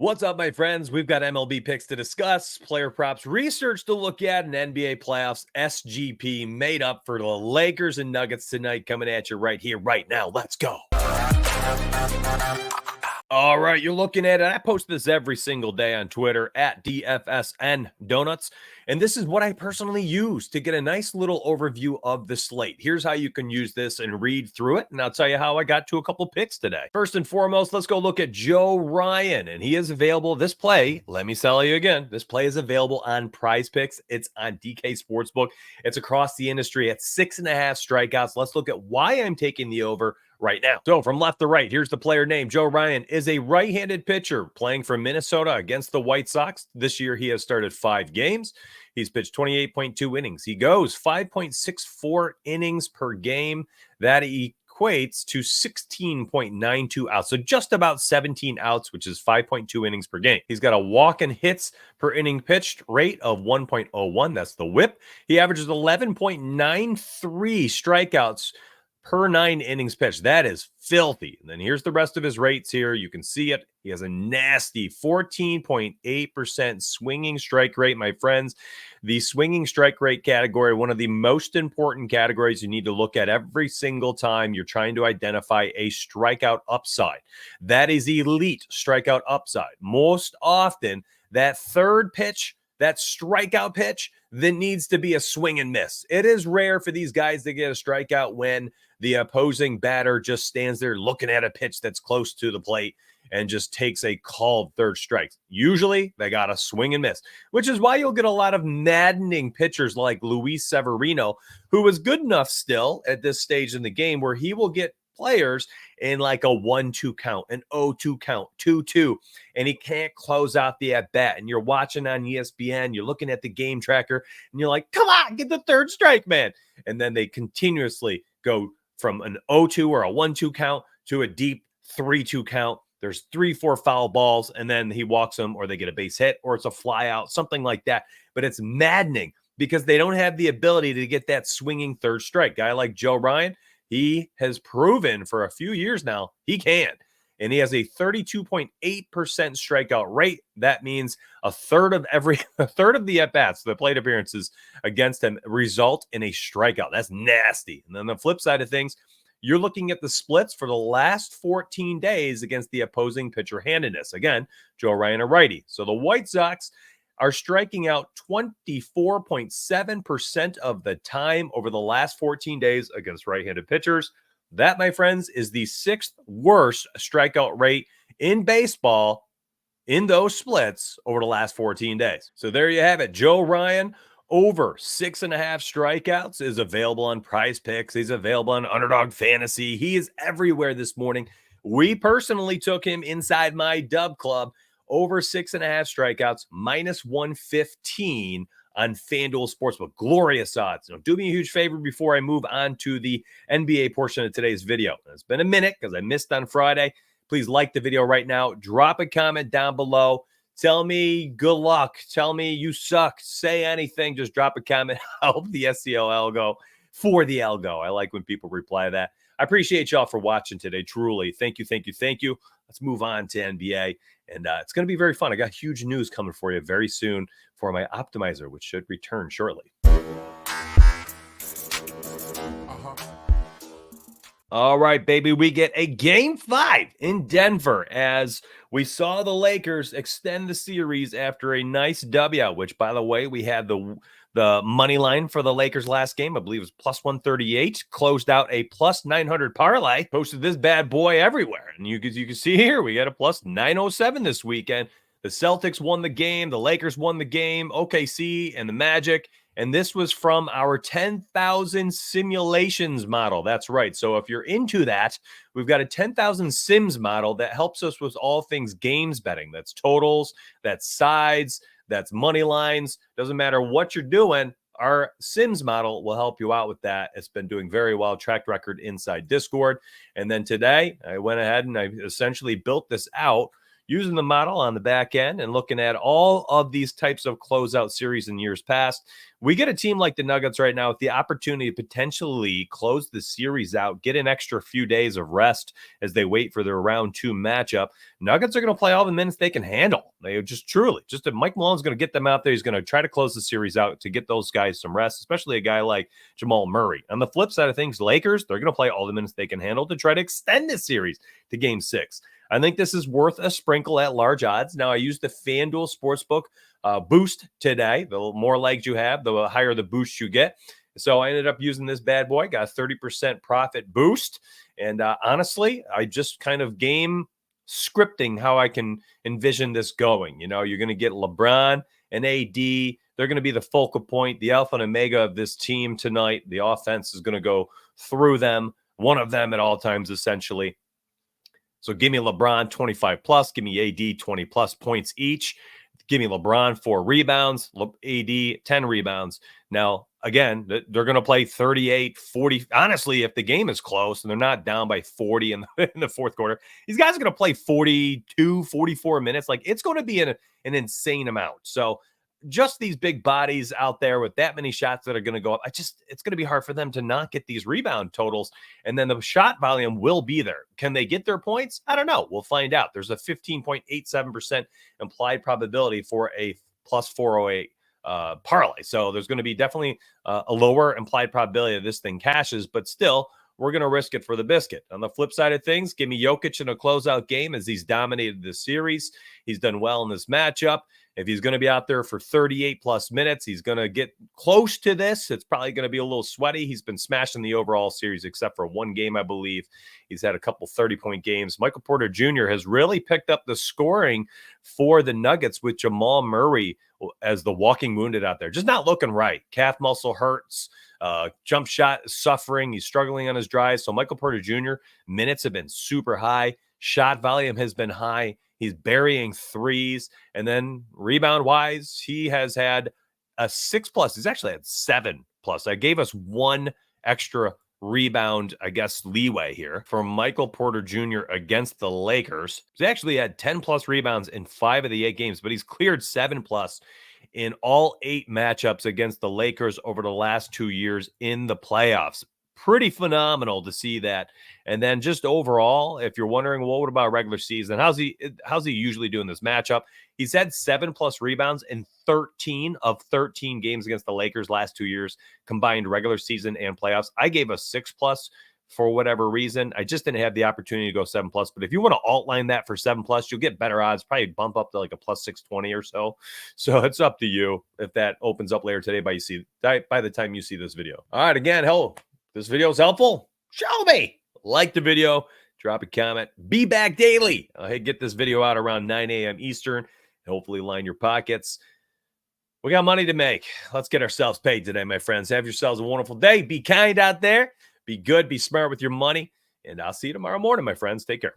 What's up, my friends? We've got MLB picks to discuss, player props research to look at, and NBA playoffs SGP made up for the Lakers and Nuggets tonight, coming at you right here, right now. Let's go. All right, you're looking at it. I post this every single day on Twitter at DFSN Donuts. And this is what I personally use to get a nice little overview of the slate. Here's how you can use this and read through it. And I'll tell you how I got to a couple picks today. First and foremost, let's go look at Joe Ryan. And he is available. This play, let me tell you again, this play is available on Prizepicks. It's on DK Sportsbook. It's across the industry at 6.5 strikeouts. Let's look at why I'm taking the over right now. So from left to right, here's the player name. Joe Ryan is a right-handed pitcher playing for Minnesota against the White Sox. This year, he has started 5 games. He's pitched 28.2 innings. He goes 5.64 innings per game. That equates to 16.92 outs. So just about 17 outs, which is 5.2 innings per game. He's got a walk and hits per inning pitched rate of 1.01. That's the whip. He averages 11.93 strikeouts per 9 innings pitched. That is filthy. And then here's the rest of his rates here. You can see it. He has a nasty 14.8% swinging strike rate, my friends. The swinging strike rate category, one of the most important categories you need to look at every single time you're trying to identify a strikeout upside. That is elite strikeout upside. Most often, that third pitch, that strikeout pitch, that needs to be a swing and miss. It is rare for these guys to get a strikeout when the opposing batter just stands there looking at a pitch that's close to the plate and just takes a called third strike. Usually, they got a swing and miss, which is why you'll get a lot of maddening pitchers like Luis Severino, who is good enough still at this stage in the game where he will get players in like a 1-2 count, an 0-2 count, 2-2, and he can't close out the at-bat. And you're watching on ESPN, you're looking at the game tracker, and you're like, come on, get the third strike, man. And then they continuously go from an 0-2 or a 1-2 count to a deep 3-2 count. There's 3-4 foul balls, and then he walks them, or they get a base hit, or it's a fly out, something like that. But it's maddening because they don't have the ability to get that swinging third strike. Guy like Joe Ryan, he has proven for a few years now he can. And he has a 32.8% strikeout rate. That means a third of the at-bats, the plate appearances against him result in a strikeout. That's nasty. And then the flip side of things, you're looking at the splits for the last 14 days against the opposing pitcher handedness. Again, Joe Ryan, a righty. So the White Sox are striking out 24.7% of the time over the last 14 days against right-handed pitchers. That, my friends, is the 6th worst strikeout rate in baseball in those splits over the last 14 days. So there you have it. Joe Ryan, over 6.5 strikeouts, is available on Prizepicks. He's available on Underdog Fantasy. He is everywhere this morning. We personally took him inside my dub club. Over 6.5 strikeouts, minus 115 on FanDuel Sportsbook. Glorious odds. Now, do me a huge favor before I move on to the NBA portion of today's video. It's been a minute because I missed on Friday. Please like the video right now. Drop a comment down below. Tell me good luck. Tell me you suck. Say anything. Just drop a comment. Help the SEO algo for the algo. I like when people reply to that. I appreciate y'all for watching today. Truly. Thank you, thank you, thank you. Let's move on to NBA. And it's going to be very fun. I got huge news coming for you very soon for my optimizer, which should return shortly. All right, baby, we get a Game 5 in Denver as we saw the Lakers extend the series after a nice W, which, by the way, we had the money line for the Lakers last game. I believe it was plus 138, closed out a plus 900 parlay, posted this bad boy everywhere. And you can see here, we got a plus 907 this weekend. The Celtics won the game. The Lakers won the game. OKC and the Magic. And this was from our 10,000 simulations model. That's right. So if you're into that, we've got a 10,000 sims model that helps us with all things games betting. That's totals, that's sides, that's money lines. Doesn't matter what you're doing. Our Sims model will help you out with that. It's been doing very well. Track record inside Discord. And then today, I went ahead and I essentially built this out using the model on the back end and looking at all of these types of closeout series in years past. we get a team like the Nuggets right now with the opportunity to potentially close the series out, get an extra few days of rest as they wait for their round 2 matchup. Nuggets are going to play all the minutes they can handle. They just truly, Mike Malone's going to get them out there. He's going to try to close the series out to get those guys some rest, especially a guy like Jamal Murray. On the flip side of things, Lakers, they're going to play all the minutes they can handle to try to extend this series to Game 6. I think this is worth a sprinkle at large odds. Now, I used the FanDuel Sportsbook boost today. The more legs you have, the higher the boost you get. So I ended up using this bad boy, got a 30% profit boost. And honestly, I just kind of game scripting how I can envision this going. You're going to get LeBron and AD. They're going to be the focal point, the alpha and omega of this team tonight. The offense is going to go through them, one of them at all times, essentially. So give me LeBron 25 plus, give me AD 20 plus points each. Give me LeBron 4 rebounds, AD 10 rebounds. Now, again, they're going to play 38, 40. Honestly, if the game is close and they're not down by 40 in the fourth quarter, these guys are going to play 42, 44 minutes. Like, it's going to be an insane amount. So just these big bodies out there with that many shots that are going to go up, it's going to be hard for them to not get these rebound totals. And then the shot volume will be there. Can they get their points? I don't know. We'll find out. There's a 15.87% implied probability for a plus 408 parlay. So there's going to be definitely a lower implied probability of this thing cashes, but still, we're going to risk it for the biscuit. On the flip side of things, give me Jokic in a closeout game as he's dominated this series. He's done well in this matchup. If he's going to be out there for 38 plus minutes, he's going to get close to this. It's probably going to be a little sweaty. He's been smashing the overall series except for one game, I believe. He's had a couple 30-point games. Michael Porter Jr. has really picked up the scoring for the Nuggets with Jamal Murray as the walking wounded out there. Just not looking right. Calf muscle hurts. Jump shot suffering. He's struggling on his drives. So Michael Porter Jr. minutes have been super high. Shot volume has been high. He's burying threes. And then rebound wise, he has had a 6+. He's actually had 7+. I gave us one extra rebound, I guess, leeway here for Michael Porter Jr. against the Lakers. He actually had 10+ rebounds in 5 of the 8 games, but he's cleared 7+ in all 8 matchups against the Lakers over the last 2 years in the playoffs. Pretty phenomenal to see that. And then just overall, if you're wondering, well, what about regular season? How's he usually doing this matchup? He's had 7+ rebounds in 13 of 13 games against the Lakers last 2 years, combined regular season and playoffs. I gave a 6+ for whatever reason. I just didn't have the opportunity to go 7+. But if you want to outline that for 7+, you'll get better odds, probably bump up to like a plus 620 or so. So it's up to you if that opens up later today by the time you see this video. All right, again, hello. This video is helpful? Show me. Like the video, drop a comment, be back daily. Hey, get this video out around 9 a.m. Eastern, and hopefully line your pockets. We got money to make. Let's get ourselves paid today, my friends. Have yourselves a wonderful day. Be kind out there. Be good. Be smart with your money. And I'll see you tomorrow morning, my friends. Take care.